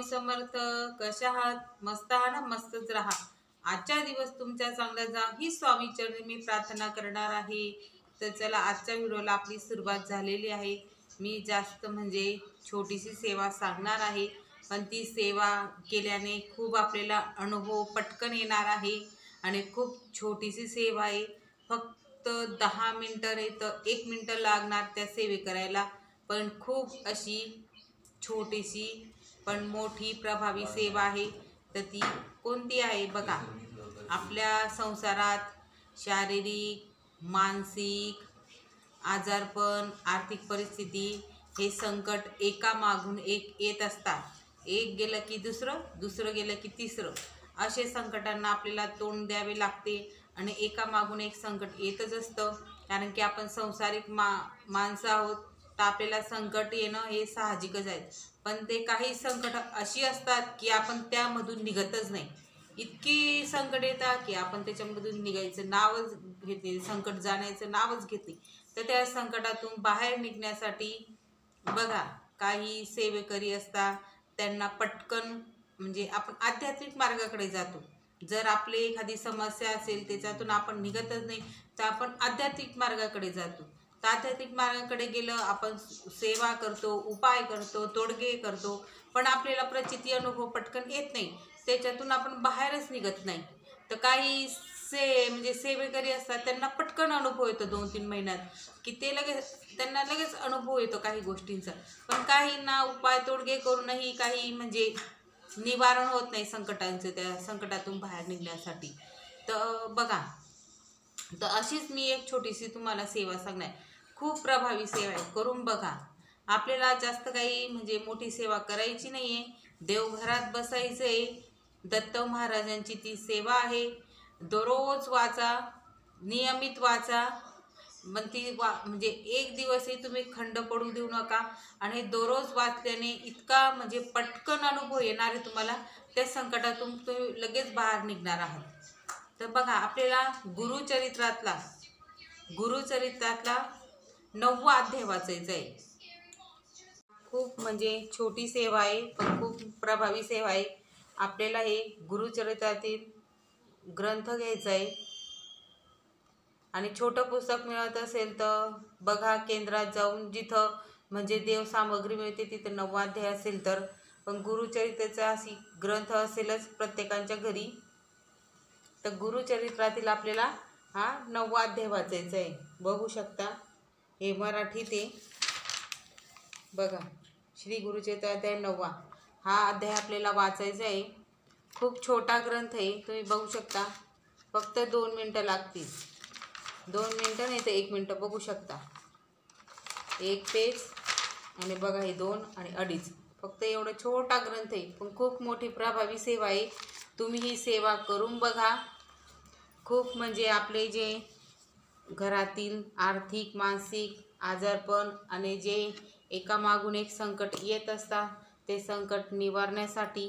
स्वामी समर्थ. कशा आहात? मस्त आहात ना? मस्तच राहा. आजचा दिवस तुमचा चांगला जा ही स्वामी चरणी मी प्रार्थना करणार आहे. तर चला, आजच्या व्हिडिओला आपली सुरुवात झालेली आहे. मी जास्त म्हणजे छोटीशी सेवा सांगणार आहे, पण ती सेवा केल्याने खूप आपल्याला अनुभव पटकन येणार आहे. आणि खूप छोटीशी सेवा आहे. फक्त 10 मिनटं नाही तर 1 मिनटं लागणार त्या सेवे करायला. पण खूप अशी छोटीशी पण मोठी प्रभावी सेवा आहे. तर ती कोणती आहे बघा. आपल्या संसारात शारीरिक, मानसिक आजारपण, आर्थिक परिस्थिती हे संकट एकामागून एक येत असतात. एक गेलं की दुसरं, दुसरं गेलं की तिसरं, असे संकटांना आपल्याला तोंड द्यावे लागते. आणि एकामागून एक संकट येतच असतं, कारण की आपण संसारिक माणसं आहोत. तर आपल्याला संकट येणं हे साहजिकच आहे. पण ते काही संकट अशी असतात की आपण त्यामधून निघतच नाही. इतकी संकट येतात की आपण त्याच्यामधून निघायचं नावच घेते, संकट जाण्याचं नावच घेते. तर त्या संकटातून बाहेर निघण्यासाठी बघा, काही सेवेकरी असतात, त्यांना पटकन म्हणजे आपण आध्यात्मिक मार्गाकडे जातो. जर आपली एखादी समस्या असेल, त्याच्यातून आपण निघतच नाही, तर आपण आध्यात्मिक मार्गाकडे जातो. तर आध्यात्मिक मार्गाकडे गेलं, आपण सेवा करतो, उपाय करतो, तोडगे करतो, पण आपल्याला प्रचिती अनुभव पटकन येत नाही. त्याच्यातून आपण बाहेरच निघत नाही. तर काही म्हणजे सेवेकरी असतात, त्यांना पटकन अनुभव येतो 2-3 महिन्यात, की ते त्यांना लगेच अनुभव येतो काही गोष्टींचा. पण काहींना उपाय तोडगे करूनही काही म्हणजे निवारण होत नाही संकटांचं, त्या संकटातून बाहेर निघण्यासाठी. तर बघा, तर अशीच मी एक छोटीशी तुम्हाला सेवा सांगणार. खूप प्रभावी सेवा आहे, करून बघा. आपल्याला जास्त काही म्हणजे मोठी सेवा करायची नाही आहे. देवघरात बसायचं आहे. दत्त महाराजांची ती सेवा आहे. दररोज वाचा, नियमित वाचा. मग ती म्हणजे एक दिवसही तुम्ही खंड पडू देऊ नका. आणि दररोज वाचल्याने इतका म्हणजे पटकन अनुभव येणार आहे तुम्हाला. त्या संकटातून तुम्ही लगेच बाहेर निघणार आहात. तर बघा, आपल्याला गुरुचरित्रातला 9वा अध्याय वाचायचा आहे. खूप म्हणजे छोटी सेवा आहे, पण खूप प्रभावी सेवा आहे. आपल्याला हे गुरुचरित्रातील ग्रंथ घ्यायचा आहे. आणि छोटं पुस्तक मिळत असेल तर बघा, केंद्रात जाऊन जिथं म्हणजे देव सामग्री मिळते तिथं 9वा अध्याय असेल तर. पण गुरुचरित्राचा अशी ग्रंथ असेलच प्रत्येकाच्या घरी. तर गुरुचरित्रातील आपल्याला हा 9वा अध्याय वाचायचा आहे. बघू शकता, हे मराठीत आहे बघा. श्री गुरुचरित्र अध्याय 9वा हा अध्याय आपल्याला वाचायचा आहे. खूप छोटा ग्रंथ आहे, तुम्ही बघू शकता. फक्त 2 मिनटं लागतील. 2 मिनटं नाही तर 1 मिनटं, बघू शकता. 1 पेज आणि बघा हे 2 आणि 2.5. फक्त एवढा छोटा ग्रंथ आहे, पण खूप मोठी प्रभावी सेवा आहे. तुम्ही ही सेवा करून बघा. खूप म्हणजे आपले जे घरातील आर्थिक, मानसिक आजारपण आणि जे एकामागून एक संकट येत असतात, ते संकट निवारण्यासाठी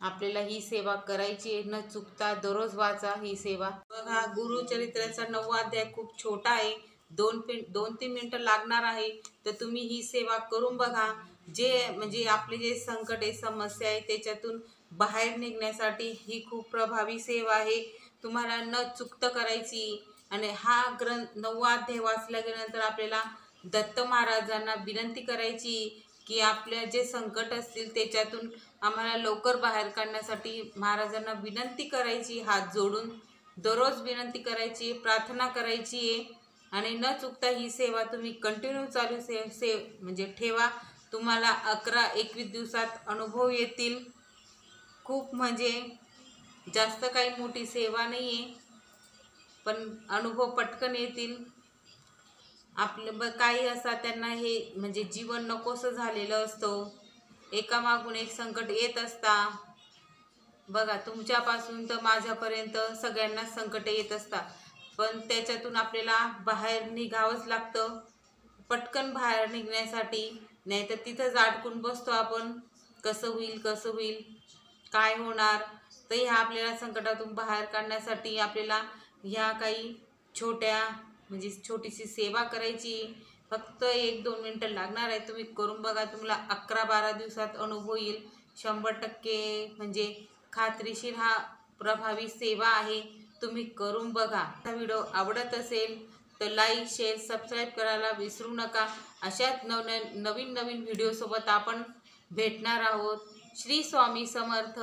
आपल्याला ही सेवा करायची आहे. न चुकता दररोज वाचा ही सेवा. बघा, गुरुचरित्राचा 9वा अध्याय खूप छोटा आहे. 2-3 मिनटं लागणार आहे. तर तुम्ही ही सेवा करून बघा. जे म्हणजे आपले जे संकट आहे, समस्या आहे, त्याच्यातून बाहेर निघण्यासाठी ही खूप प्रभावी सेवा आहे. तुम्हाला न चुकता करायची. आणि हा 9वा अध्याय वाचल्या गेल्यानंतर आपल्याला दत्त महाराजांना विनंती करायची की आपल्या जे संकट असतील त्याच्यातून आम्हाला लवकर बाहेर काढण्यासाठी महाराजांना विनंती करायची. हात जोडून दररोज विनंती करायची, प्रार्थना करायची आहे. आणि न चुकता ही सेवा तुम्ही कंटिन्यू चालू म्हणजे ठेवा. तुम्हाला 11-21 दिवसात अनुभव येतील. खूप म्हणजे जास्त काही मोठी सेवा नाही आहे, पण अनुभव पटकन येतील. आपलं काही असतात त्यांना हे म्हणजे जीवन नकोसं झालेलं असतं. एकामागून एक संकट येत असता. बघा, तुमच्यापासून तर माझ्यापर्यंत सगळ्यांना संकट येत असतात. पण त्याच्यातून आपल्याला बाहेर निघावंच लागतं. पटकन बाहेर निघण्यासाठी, नाही तर तिथंच अडकून बसतो आपण. कसं होईल, काय होणार. तर ह्या आपल्याला संकटातून बाहेर काढण्यासाठी आपल्याला ह्या काही छोट्या म्हणजे छोटीशी सेवा करायची. फक्त 1-2 मिनटं लागणार आहे. तुम्ही करून बघा, तुम्हाला 11-12 दिवसात अनुभव येईल. 100% म्हणजे खात्रीशीर हा प्रभावी सेवा आहे. तुम्ही करून बघा. हा व्हिडिओ आवडत असेल तर लाईक, शेअर, सबस्क्राईब करायला विसरू नका. अशाच नवीन नवीन व्हिडिओसोबत आपण भेटणार आहोत. श्री स्वामी समर्थ.